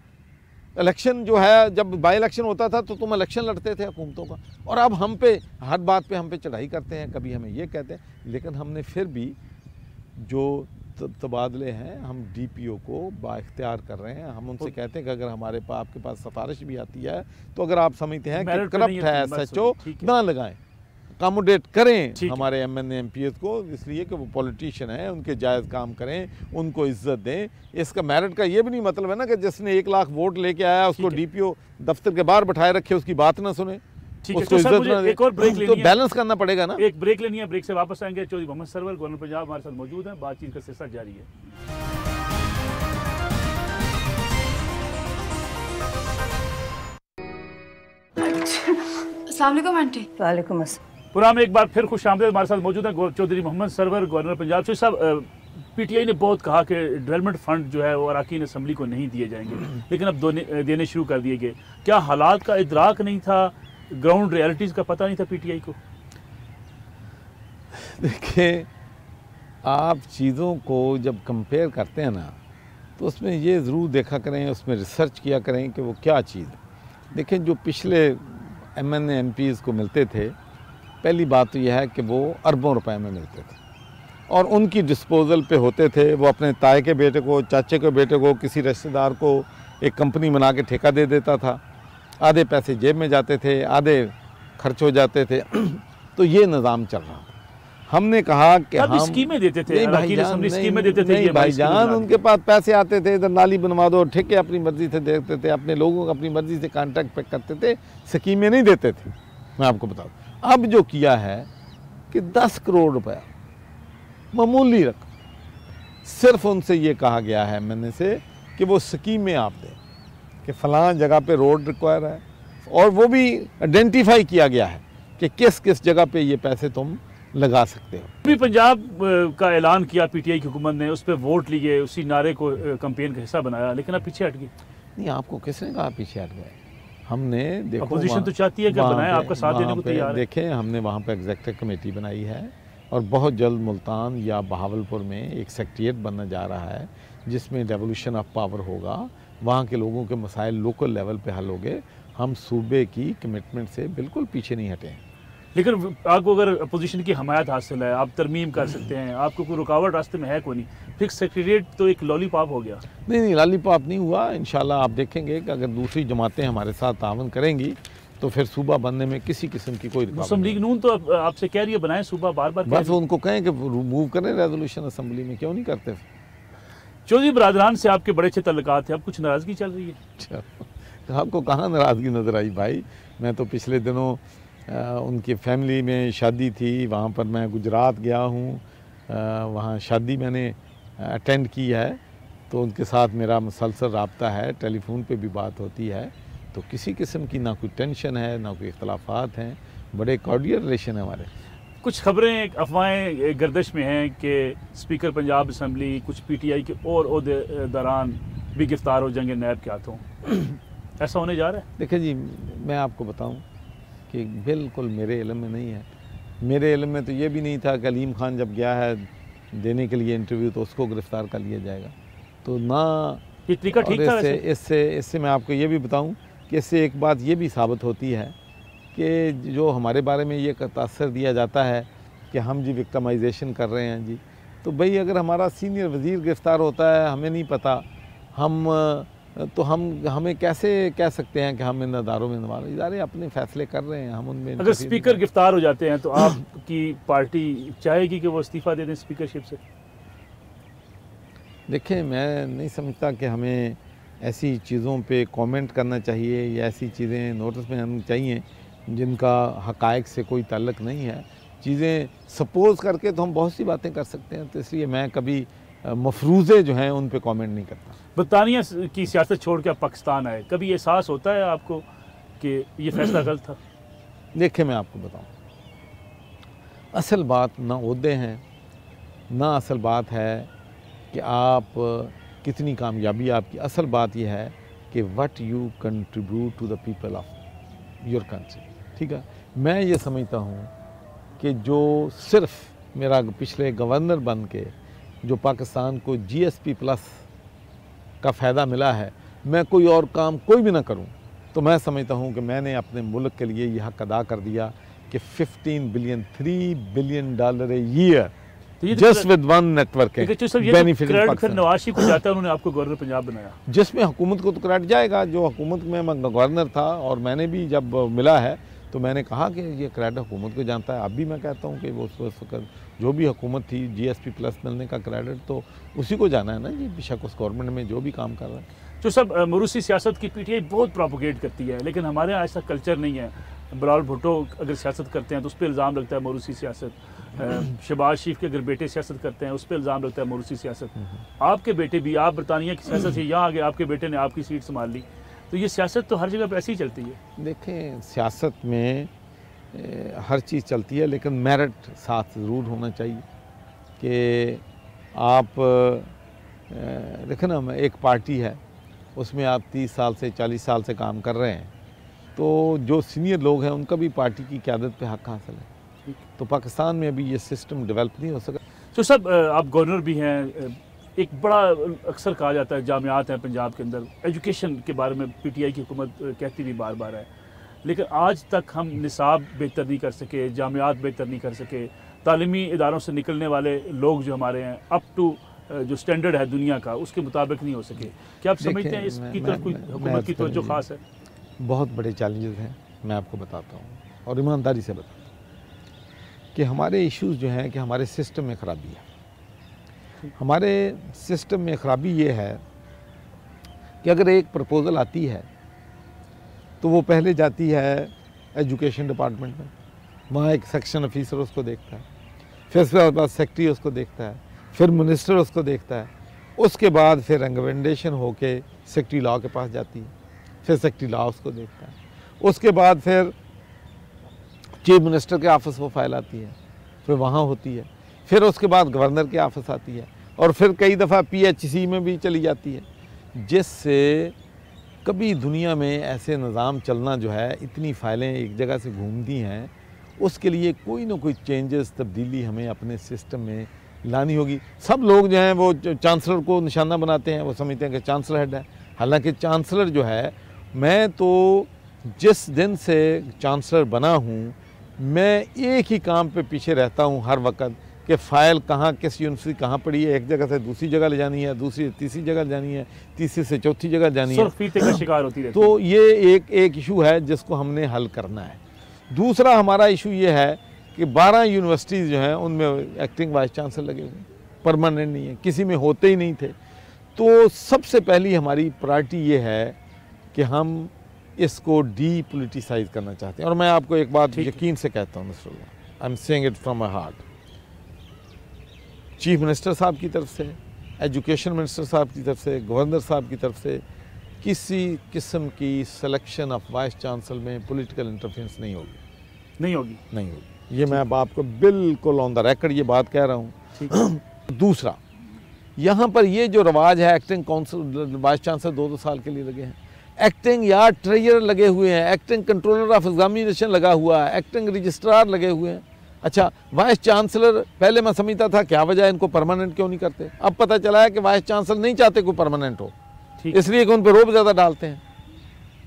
इलेक्शन जो है, जब बाई इलेक्शन होता था तो तुम इलेक्शन लड़ते थे हुकूमतों का, और अब हम पे हर बात पे हम पे चढ़ाई करते हैं, कभी हमें ये कहते हैं। लेकिन हमने फिर भी जो तबादले हैं हम डीपीओ को बाइख्तियार कर रहे हैं। हम उनसे कहते हैं कि अगर हमारे पास आपके पास सिफारिश भी आती है तो अगर आप समझते हैं कि करप्ट है एसएचओ, ना लगाएं, अकोमोडेट करें हमारे एमएनए एमपीएस को, इसलिए कि वो पॉलिटिशियन हैं, उनके जायज़ काम करें, उनको इज्जत दें। इसका मेरिट का ये भी नहीं मतलब है ना कि जिसने 1 लाख वोट लेके आया उसको डीपीओ दफ्तर के बाहर बैठाए रखे, उसकी बात ना सुने, उसको इज्जत ना दे। एक और ब्रेक लेनी तो है, बैलेंस करना पड़ेगा ना। एक ब्रेक लेनी है, ब्रेक से वापस आएंगे। चौधरी मोहम्मद सरवर गवर्नर पंजाब हमारे साथ मौजूद हैं, बातचीत का सिलसिला जारी है। अस्सलाम वालेकुम आंटी। वालेकुम अस्सलाम। पुराम एक बार फिर खुश आमदेद, हमारे साथ मौजूद हैं चौधरी मोहम्मद सरवर गवर्नर पंजाब। चौधरी साहब, पीटीआई ने बहुत कहा कि डेवलपमेंट फंड जो है वो अरकान असम्बली को नहीं दिए जाएंगे, लेकिन अब देने शुरू कर दिए गए। क्या हालात का इदराक नहीं था, ग्राउंड रियलिटीज़ का पता नहीं था पीटीआई को? देखिए, आप चीज़ों को जब कंपेयर करते हैं ना तो उसमें ये ज़रूर देखा करें, उसमें रिसर्च किया करें कि वो क्या चीज़ है। देखें, जो पिछले एमएनए एमपीज़ को मिलते थे, पहली बात तो यह है कि वो अरबों रुपए में मिलते थे और उनकी डिस्पोजल पे होते थे। वो अपने ताए के बेटे को, चाचे के बेटे को, किसी रिश्तेदार को एक कंपनी बना के ठेका दे देता था। आधे पैसे जेब में जाते थे, आधे खर्च हो जाते थे। तो ये निज़ाम चल रहा था। हमने कहा कि हम स्कीमें देते थे, स्कीमें देते थे, भाईजान उनके पास पैसे आते थे, इधर नाली बनवा दो, ठेके अपनी मर्जी से देते थे, अपने लोगों को अपनी मर्जी से कॉन्ट्रैक्ट पे करते थे, स्कीमें नहीं देते थे। मैं आपको बता दूं, अब जो किया है कि 10 करोड़ रुपया मामूली रकम, सिर्फ उनसे ये कहा गया है मैंने से कि वो स्कीमें आप दें कि फ़लाँ जगह पे रोड रिक्वायर है, और वो भी आइडेंटिफाई किया गया है कि किस किस जगह पे ये पैसे तुम लगा सकते हो। अभी पंजाब का ऐलान किया पीटीआई की हुकूमत ने, उस पर वोट लिए, उसी नारे को कैंपेन का हिस्सा बनाया, लेकिन अब पीछे हट गई। नहीं, आपको किसने कहा पीछे हट गए? हमने देखो, अपोजिशन तो चाहती है कि बनाए, आपका साथ देने को तैयार है। देखें, हमने वहाँ पे एग्जीक्यूटिव कमेटी बनाई है और बहुत जल्द मुल्तान या बहावलपुर में एक सेक्रेटेरिएट बनने जा रहा है जिसमें डेवोल्यूशन ऑफ पावर होगा। वहाँ के लोगों के मसाइल लोकल लेवल पे हल होंगे। हम सूबे की कमिटमेंट से बिल्कुल पीछे नहीं हटे। लेकिन आपको अगर अपोजिशन की हमायत हासिल है, आप तरमीम कर सकते हैं, आपको कोई रुकावट रास्ते में है कोई नहीं। फिक्स सेक्रेटेरिएट तो एक लॉलीपॉप हो गया। नहीं, लॉलीपॉप नहीं हुआ। इंशाल्लाह आप देखेंगे कि अगर दूसरी जमातें हमारे साथ तावन करेंगी तो फिर सूबा बनने में किसी किस्म की कोई मुस्लिम लीग नून तो आपसे कह रही है बनाए सूबा, बार बार बस उनको कहें कि मूव करें रेजोल्यूशन असम्बली में, क्यों नहीं करते? चौधरी बरादरान से आपके बड़े अच्छे तल्लुकात थे, अब कुछ नाराज़गी चल रही है? आपको कहाँ नाराज़गी नज़र आई भाई? मैं तो पिछले दिनों उनकी फैमिली में शादी थी, वहाँ पर मैं गुजरात गया हूँ, वहाँ शादी मैंने अटेंड की है, तो उनके साथ मेरा मुसलसल रब्ता है, टेलीफोन पे भी बात होती है। तो किसी किस्म की ना कोई टेंशन है, ना कोई इख्तलाफात हैं, बड़े कॉर्डियल रिलेशन है हमारे। कुछ खबरें, अफवाहें गर्दिश में हैं कि स्पीकर पंजाब असम्बली कुछ पीटीआई के और ओहदेदारान भी गिरफ्तार हो जाएंगे नैब के हाथों। ऐसा होने जा रहा है? देखिए जी, मैं आपको बताऊं कि बिल्कुल मेरे इल्म में नहीं है। मेरे इल्म में तो ये भी नहीं था कि अलीम खान जब गया है देने के लिए इंटरव्यू तो उसको गिरफ़्तार कर लिया जाएगा। तो ना ये तरीका ठीक था। इससे मैं आपको ये भी बताऊं कि इससे एक बात ये भी साबित होती है कि जो हमारे बारे में ये तासर दिया जाता है कि हम जी विक्टिमाइजेशन कर रहे हैं जी, तो भाई अगर हमारा सीनियर वज़ीर गिरफ़्तार होता है, हमें नहीं पता, हमें कैसे कह सकते हैं कि हम इन अदारों में नवाज? इदारे अपने फैसले कर रहे हैं, हम उनमें। अगर स्पीकर गिरफ्तार हो जाते हैं तो आपकी पार्टी चाहेगी कि वो इस्तीफ़ा दे दें स्पीकरशिप से? देखिए, मैं नहीं समझता कि हमें ऐसी चीज़ों पे कमेंट करना चाहिए या ऐसी चीज़ें नोटिस में आनी चाहिए जिनका हक़ाइक़ से कोई ताल्लुक़ नहीं है। चीज़ें सपोज़ करके तो हम बहुत सी बातें कर सकते हैं, तो इसलिए मैं कभी मफरूज़े जो हैं उन पे कमेंट नहीं करता। बरतानिया की सियासत छोड़ के अब पाकिस्तान आए, कभी एहसास होता है आपको कि ये फैसला गलत था? देखिए, मैं आपको बताऊं, असल बात ना ओहदे हैं, ना असल बात है कि आप कितनी कामयाबी आपकी। असल बात यह है कि what you contribute to the people of your country. ठीक है, मैं ये समझता हूँ कि जो सिर्फ मेरा पिछले गवर्नर बन के जो पाकिस्तान को जीएसपी प्लस का फ़ायदा मिला है, मैं कोई और काम कोई भी ना करूं, तो मैं समझता हूं कि मैंने अपने मुल्क के लिए यह हक अदा कर दिया कि 15 billion $3 billion a year just with one network benefit फिर नवाज शरीफ को जाता है, उन्होंने आपको गवर्नर पंजाब बनाया, जिसमें हुकूमत को तो क्रेडिट जाएगा। जो हुकूमत में मैं गवर्नर था और मैंने भी जब मिला है तो मैंने कहा कि ये क्रेडिट हुकूमत को जानता है। अब भी मैं कहता हूँ कि वो उस वक्त जो भी हुकूमत थी GSP प्लस मिलने का क्रेडिट तो उसी को जाना है ना जी, बेशक उस गवर्नमेंट में जो भी काम कर रहा है। जो सब मरूसी सियासत की PTI बहुत प्रोपोगेट करती है, लेकिन हमारे यहाँ ऐसा कल्चर नहीं है। बिलावल भुट्टो अगर सियासत करते हैं तो उस पर इल्ज़ाम लगता है मरूसी सियासत, शहबाज शरीफ के अगर बेटे सियासत करते हैं उस पर इल्ज़ाम लगता है मरूसी सियासत। आपके बेटे भी, आप बरतानिया की सियासत से यहाँ आ गए, आपके बेटे ने आपकी सीट संभाल ली, तो ये सियासत तो हर जगह पर ऐसी ही चलती है। देखें, सियासत में हर चीज़ चलती है, लेकिन मेरिट साथ ज़रूर होना चाहिए कि आप देखें ना, एक पार्टी है उसमें आप 30 साल से 40 साल से काम कर रहे हैं, तो जो सीनियर लोग हैं उनका भी पार्टी की क़यादत पे हक़ हासिल है। तो पाकिस्तान में अभी ये सिस्टम डेवलप नहीं हो सका। तो सब आप गवर्नर भी हैं, एक बड़ा अक्सर कहा जाता है जामियात हैं पंजाब के अंदर, एजुकेशन के बारे में PTI की हुकूमत कहती भी बार बार है, लेकिन आज तक हम निसाब बेहतर नहीं कर सके, जामियात बेहतर नहीं कर सके, तालीमी इदारों से निकलने वाले लोग जो हमारे हैं अप टू जो स्टैंडर्ड है दुनिया का उसके मुताबिक नहीं हो सके। क्या आप समझते हैं इसकी तरफ कोई हुकूमत की तवज्जो खास है? बहुत बड़े चैलेंजेस हैं, मैं आपको बताता हूँ और ईमानदारी से बताता हूँ कि हमारे इश्यूज़ जो हैं कि हमारे सिस्टम में ख़राबी है। हमारे सिस्टम में ख़राबी ये है कि अगर एक प्रपोज़ल आती है तो वो पहले जाती है एजुकेशन डिपार्टमेंट में, वहाँ एक सेक्शन ऑफिसर उसको देखता है, फिर उसके बाद सेक्रेटरी उसको देखता है, फिर मिनिस्टर उसको देखता है, उसके बाद फिर रिकमेंडेशन होके सेक्रेटरी लॉ के पास जाती है, फिर सेक्रेटरी लॉ उसको देखता है, उसके बाद फिर चीफ मिनिस्टर के ऑफिस वो फाइल आती है, फिर वहाँ होती है, फिर उसके बाद गवर्नर के ऑफिस आती है और फिर कई दफ़ा PHC में भी चली जाती है, जिससे कभी दुनिया में ऐसे निज़ाम चलना जो है, इतनी फ़ाइलें एक जगह से घूमती हैं, उसके लिए कोई ना कोई चेंजेस, तब्दीली हमें अपने सिस्टम में लानी होगी। सब लोग जो हैं वो चांसलर को निशाना बनाते हैं, वो समझते हैं कि चांसलर हेड है, हालांकि चांसलर जो है, मैं तो जिस दिन से चांसलर बना हूँ मैं एक ही काम पे पीछे रहता हूँ हर वक्त कि फ़ाइल कहाँ, किस यूनिवर्सिटी कहाँ पड़ी है, एक जगह से दूसरी जगह ले जानी है, दूसरी तीसरी जगह जानी है, तीसरी से चौथी जगह जानी है, का शिकार होती रहती तो ये एक इशू है जिसको हमने हल करना है। दूसरा हमारा इशू ये है कि 12 यूनिवर्सिटीज़ जो हैं उनमें एक्टिंग वाइस चांसलर लगे हुए, परमानेंट नहीं है, किसी में होते ही नहीं थे। तो सबसे पहली हमारी प्रायोरिटी ये है कि हम इसको डीपोलिटिसाइज करना चाहते हैं। और मैं आपको एक बात यकीन से कहता हूँ Nasrullah, I am saying it from my heart, chief minister साहब की तरफ से, एजुकेशन मिनिस्टर साहब की तरफ से, गवर्नर साहब की तरफ से किसी किस्म की सिलेक्शन ऑफ वाइस चांसलर में पॉलिटिकल इंटरफेरेंस नहीं होगी। ये मैं अब आपको बिल्कुल ऑन द रिकॉर्ड ये बात कह रहा हूँ। दूसरा, यहाँ पर ये जो रवाज है एक्टिंग काउंसिल वाइस चांसलर 2-2 साल के लिए लगे हैं, एक्टिंग यार्ड ट्रेजरर लगे हुए हैं, एक्टिंग कंट्रोलर ऑफ एग्जामिनेशन लगा हुआ है, एक्टिंग रजिस्ट्रार लगे हुए हैं। अच्छा, वाइस चांसलर पहले मैं समझता था क्या वजह है इनको परमानेंट क्यों नहीं करते, अब पता चला है कि वाइस चांसलर नहीं चाहते कोई परमानेंट हो, इसलिए कि उन पर रोब ज़्यादा डालते हैं,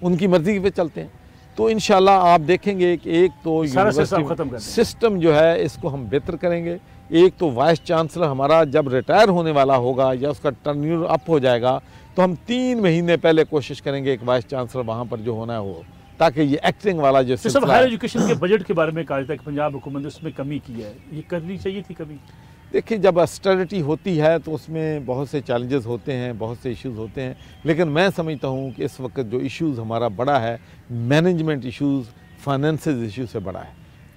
उनकी मर्जी पे चलते हैं। तो इंशाल्लाह आप देखेंगे कि एक तो यूनिवर्सिटी सिस्टम जो है इसको हम बेहतर करेंगे, एक तो वाइस चांसलर हमारा जब रिटायर होने वाला होगा या उसका टर्न्यूर अप हो जाएगा तो हम 3 महीने पहले कोशिश करेंगे एक वाइस चांसलर वहाँ पर जो होना है हो, ताकि ये एक्टिंग वाला जो तो सब हायर एजुकेशन के बजट के बारे में कहा जाता है कि पंजाब हुकूमत ने उसमें कमी की है, ये करनी चाहिए थी कभी? देखिए, जब ऑस्टेरिटी होती है तो उसमें बहुत से चैलेंजेस होते हैं, बहुत से इश्यूज़ होते हैं, लेकिन मैं समझता हूँ कि इस वक्त जो इश्यूज़ हमारा बड़ा है, मैनेजमेंट इश्यूज़, फाइनेंसेस इश्यूज़ से बड़ा है।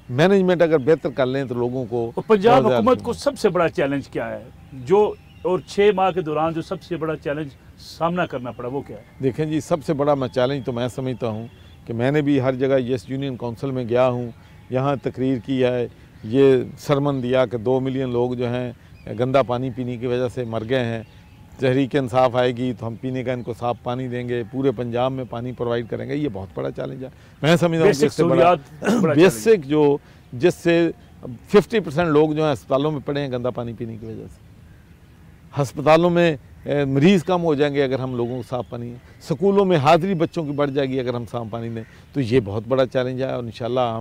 मैनेजमेंट अगर बेहतर कर लें तो लोगों को, पंजाब हुकूमत को सबसे बड़ा चैलेंज क्या है जो, और 6 माह के दौरान जो सबसे बड़ा चैलेंज सामना करना पड़ा वो क्या है? देखें जी, सबसे बड़ा चैलेंज तो मैं समझता हूँ कि मैंने भी हर जगह येस यूनियन काउंसिल में गया हूँ, यहाँ तकरीर की है, ये सरमन दिया कि 2 मिलियन लोग जो हैं गंदा पानी पीने की वजह से मर गए हैं, तहरीक इंसाफ आएगी तो हम पीने का इनको साफ पानी देंगे, पूरे पंजाब में पानी प्रोवाइड करेंगे। ये बहुत बड़ा चैलेंज है। मैं समझता हूँ इससे बड़ा बेसिक जो जिससे 50% लोग जो हैं अस्पतालों में पड़े हैं गंदा पानी पीने की वजह से। अस्पतालों में मरीज़ कम हो जाएंगे अगर हम लोगों को साफ़ पानी है, स्कूलों में हाज़िरी बच्चों की बढ़ जाएगी अगर हम साफ़ पानी दें। तो ये बहुत बड़ा चैलेंज है और इंशाल्लाह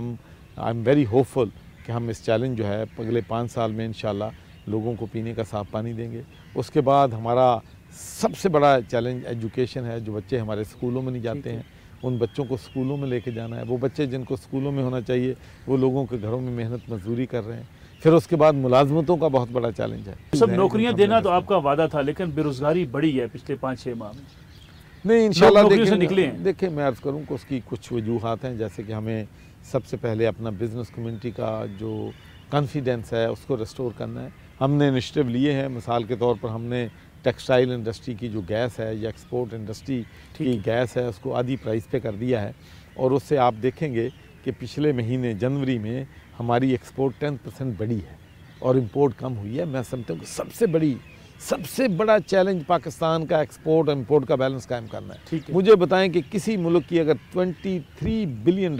आई एम वेरी होपफुल कि हम इस चैलेंज जो है अगले 5 साल में इंशाल्लाह लोगों को पीने का साफ़ पानी देंगे। उसके बाद हमारा सबसे बड़ा चैलेंज एजुकेशन है। जो बच्चे हमारे स्कूलों में नहीं जाते हैं उन बच्चों को स्कूलों में लेके जाना है। वो बच्चे जिनको स्कूलों में होना चाहिए वो लोगों के घरों में मेहनत मजदूरी कर रहे हैं। फिर उसके बाद मुलाजमतों का बहुत बड़ा चैलेंज है। सब नौकरियां देना तो आपका वादा था, लेकिन बेरोजगारी बढ़ी है पिछले 5-6 माह में। नहीं, इंशाल्लाह निकले हैं। देखिए मैं अर्ज़ करूँ कि उसकी कुछ वजूहात हैं, जैसे कि हमें सबसे पहले अपना बिज़नेस कम्युनिटी का जो कॉन्फिडेंस है उसको रिस्टोर करना है। हमने इनिशिएटिव लिए हैं। मिसाल के तौर पर हमने टेक्सटाइल इंडस्ट्री की जो गैस है या एक्सपोर्ट इंडस्ट्री की गैस है उसको आधी प्राइस पे कर दिया है और उससे आप देखेंगे कि पिछले महीने जनवरी में हमारी एक्सपोर्ट 10% बढ़ी है और इंपोर्ट कम हुई है। मैं समझता हूँ कि सबसे बड़ा चैलेंज पाकिस्तान का एक्सपोर्ट और इंपोर्ट का बैलेंस कायम करना है। मुझे बताएं कि किसी मुल्क की अगर $23 बिलियन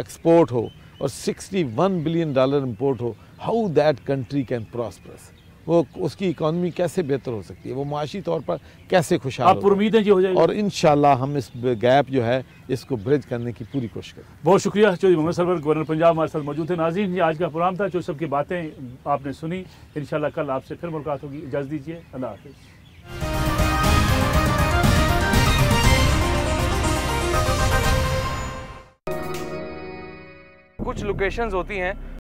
एक्सपोर्ट हो और $61 बिलियन इंपोर्ट हो, how that country can prosperous, वो उसकी इकॉनमी कैसे बेहतर हो सकती है, वो माशी तौर पर कैसे खुशहाल आप उम्मीद है जी हो जाएगी। और इंशाल्लाह हम इस गैप जो है इसको ब्रिज करने की पूरी कोशिश करें। बहुत शुक्रिया चौधरी मोहम्मद सरवर, गवर्नर पंजाब हमारे साथ मौजूद थे। नाज़रीन, ये आज का प्रोग्राम था, जो सबकी बातें आपने सुनी। इंशाल्लाह कल आपसे फिर मुलाकात होगी। इजाज़त दीजिए, अल्लाह हाफ़िज़। कुछ लोकेशंस होती हैं